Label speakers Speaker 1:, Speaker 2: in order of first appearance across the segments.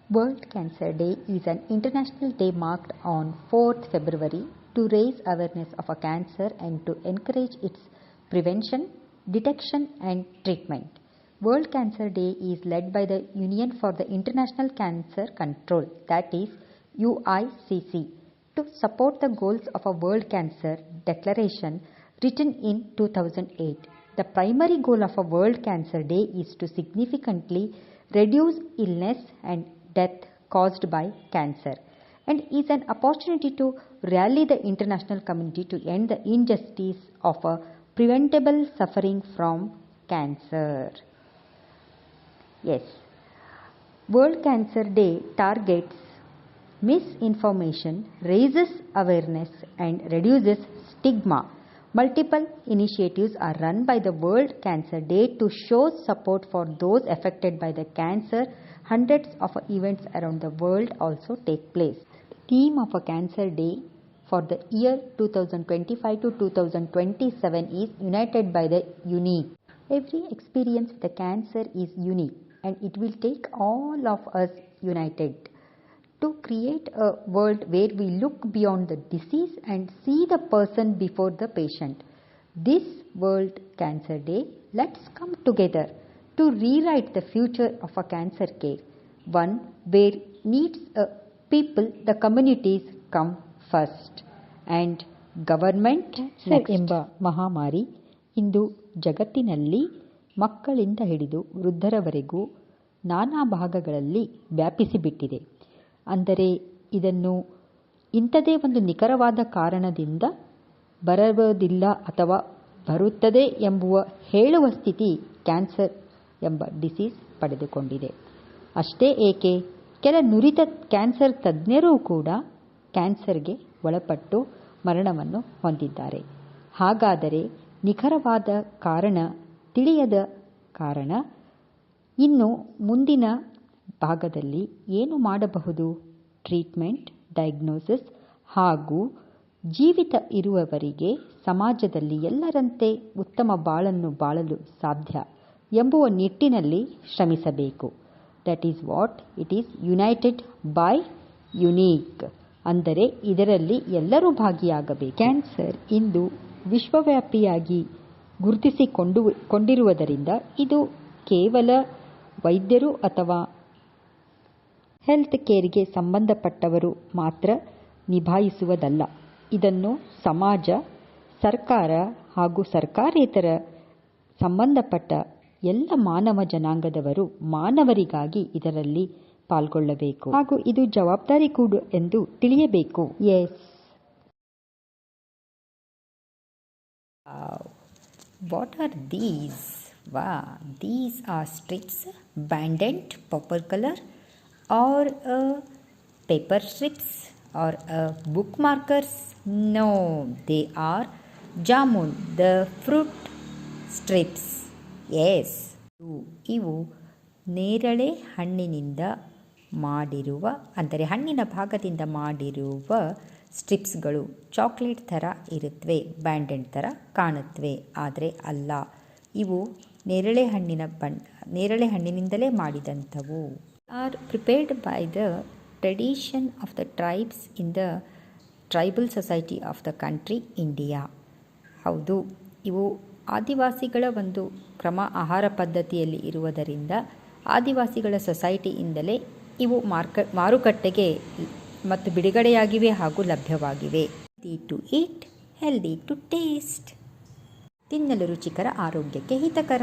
Speaker 1: World Cancer Day is an international day marked on 4th February to raise awareness of a cancer and to encourage its prevention, detection and treatment. World Cancer Day is led by the Union for the International Cancer Control, that is UICC, to support the goals of a World Cancer Declaration written in 2008. The primary goal of a World Cancer Day is to significantly reduce illness and death caused by cancer, and is an opportunity to rally the international community to end the injustice of a preventable suffering from cancer. Yes, World Cancer Day targets misinformation, raises awareness and reduces stigma. Multiple initiatives are run by the World Cancer Day to show support for those affected by the cancer. Hundreds of events around the world also take place. The theme of a Cancer Day for the year 2025 to 2027 is United by the Unique. Every experience with the cancer is unique, and it will take all of us united to create a world where we look beyond the disease and see the person before the patient. This World Cancer Day, let's come together to rewrite the future of a cancer care, one where needs people, the communities come first and government next. ಎಂಬ ಮಹಾಮಾರಿ ಇಂದು ಜಗತ್ತಿನಲ್ಲಿ ಮಕ್ಕಳಿಂದ ಹಿಡಿದು ವೃದ್ಧರವರೆಗೂ ನಾನಾ ಭಾಗಗಳಲ್ಲಿ ವ್ಯಾಪಿಸಿಬಿಟ್ಟಿದೆ. ಅಂದರೆ ಇದನ್ನು ಇಂಥದೇ ಒಂದು ನಿಖರವಾದ ಕಾರಣದಿಂದ ಬರುವುದಿಲ್ಲ ಅಥವಾ ಬರುತ್ತದೆ ಎಂಬುವ ಹೇಳುವ ಸ್ಥಿತಿ ಕ್ಯಾನ್ಸರ್ ಎಂಬ ಡಿಸೀಸ್ ಪಡೆದುಕೊಂಡಿದೆ. ಅಷ್ಟೇ ಏಕೆ, ಕೆಲ ನುರಿತ ಕ್ಯಾನ್ಸರ್ ತಜ್ಞರೂ ಕೂಡ ಕ್ಯಾನ್ಸರ್ಗೆ ಒಳಪಟ್ಟು ಮರಣವನ್ನು ಹೊಂದಿದ್ದಾರೆ. ಹಾಗಾದರೆ ನಿಖರವಾದ ಕಾರಣ ತಿಳಿಯದ ಕಾರಣ ಇನ್ನು ಮುಂದಿನ ಭಾಗದಲ್ಲಿ ಏನು ಮಾಡಬಹುದು? ಟ್ರೀಟ್ಮೆಂಟ್, ಡಯಾಗ್ನೋಸಿಸ್ ಹಾಗೂ ಜೀವಿತ ಇರುವವರಿಗೆ ಸಮಾಜದಲ್ಲಿ ಎಲ್ಲರಂತೆ ಉತ್ತಮ ಬಾಳನ್ನು ಬಾಳಲು ಸಾಧ್ಯ ಎಂಬುವ ನಿಟ್ಟಿನಲ್ಲಿ ಶ್ರಮಿಸಬೇಕು. That is what it is United by unique. ಅಂದರೆ ಇದರಲ್ಲಿ ಎಲ್ಲರೂ ಭಾಗಿಯಾಗಬೇಕು. ಕ್ಯಾನ್ಸರ್ ಇಂದು ವಿಶ್ವವ್ಯಾಪಿಯಾಗಿ ಗುರುತಿಸಿಕೊಂಡಿರುವುದರಿಂದ ಇದು ಕೇವಲ ವೈದ್ಯರು ಅಥವಾ ಹೆಲ್ತ್ ಕೇರ್ಗೆ ಸಂಬಂಧಪಟ್ಟವರು ಮಾತ್ರ ನಿಭಾಯಿಸುವುದಲ್ಲ. ಇದನ್ನು ಸಮಾಜ, ಸರ್ಕಾರ ಹಾಗೂ ಸರ್ಕಾರೇತರ ಸಂಬಂಧಪಟ್ಟ ಎಲ್ಲ ಮಾನವ ಜನಾಂಗದವರು ಮಾನವರಿಗಾಗಿ ಇದರಲ್ಲಿ ಪಾಲ್ಗೊಳ್ಳಬೇಕು ಹಾಗೂ ಇದು ಜವಾಬ್ದಾರಿ ಕೂಡ ಎಂದು ತಿಳಿಯಬೇಕು. Yes, what are these? These are strips, banded purple color, or paper strips, or bookmarkers. No, they are jamun, the fruit strips. Yes, ಇವು ನೇರಳೆ ಹಣ್ಣಿನಿಂದ ಮಾಡಿರುವ, ಅಂದರೆ ಹಣ್ಣಿನ ಭಾಗದಿಂದ ಮಾಡಿರುವ ಸ್ಟ್ರಿಪ್ಸ್ಗಳು. ಚಾಕ್ಲೇಟ್ ಥರ ಇರುತ್ತವೆ, ಬ್ಯಾಂಡೆಡ್ ಥರ ಕಾಣುತ್ತವೆ, ಆದರೆ ಅಲ್ಲ. ಇವು ನೇರಳೆ ಹಣ್ಣಿನಿಂದಲೇ ಮಾಡಿದಂಥವು. Are prepared by the tradition of the tribes in the tribal society of the country India. ಹೌದು, ಇವು ಆದಿವಾಸಿಗಳ ಒಂದು ಆಹಾರ ಪದ್ಧತಿಯಲ್ಲಿ ಇರುವುದರಿಂದ ಆದಿವಾಸಿಗಳ ಸೊಸೈಟಿಯಿಂದಲೇ ಇವು ಮಾರುಕಟ್ಟೆಗೆ ಮತ್ತು ಬಿಡುಗಡೆಯಾಗಿವೆ ಹಾಗೂ ಲಭ್ಯವಾಗಿವೆ. Healthy to eat, healthy to taste. ತಿನ್ನಲು ರುಚಿಕರ, ಆರೋಗ್ಯಕ್ಕೆ ಹಿತಕರ.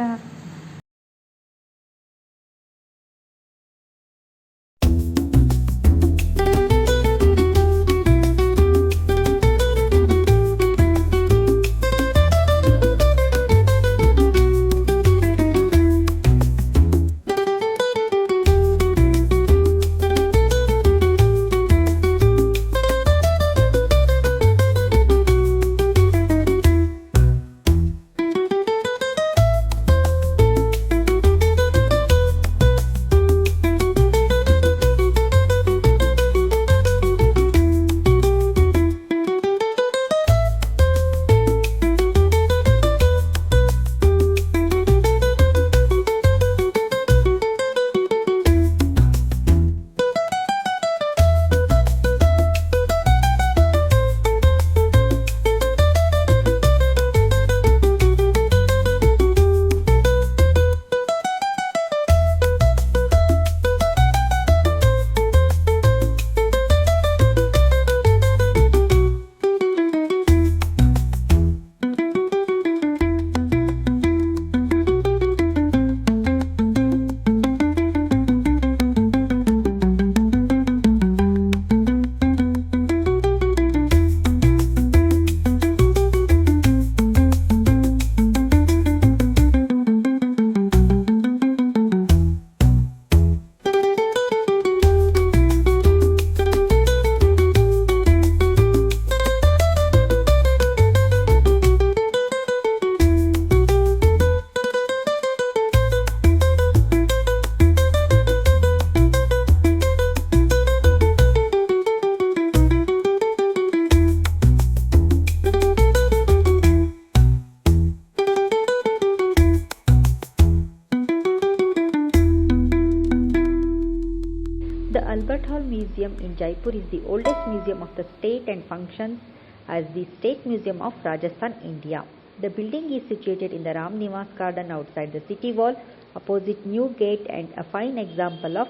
Speaker 1: Albert Hall Museum in Jaipur is the oldest museum of the state and functions as the State Museum of Rajasthan, India. The building is situated in the Ram Nivas garden outside the city wall, opposite New Gate, and a fine example of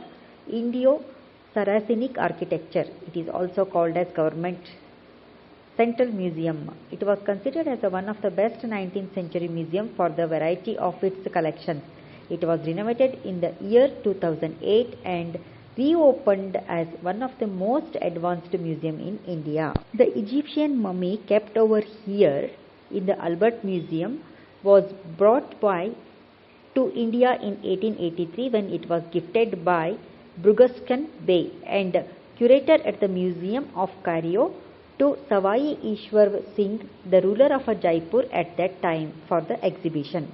Speaker 1: Indo-Saracenic architecture. It is also called as Government Central Museum. It was considered as one of the best 19th century museums for the variety of its collections. It was renovated in the year 2008 and reopened as one of the most advanced museums in India. The Egyptian mummy kept over here in the Albert Museum was brought to India in 1883 when it was gifted by Burgoskan Bey and curator at the Museum of Cairo to Savai Ishwar Singh, the ruler of Jaipur at that time, for the exhibition.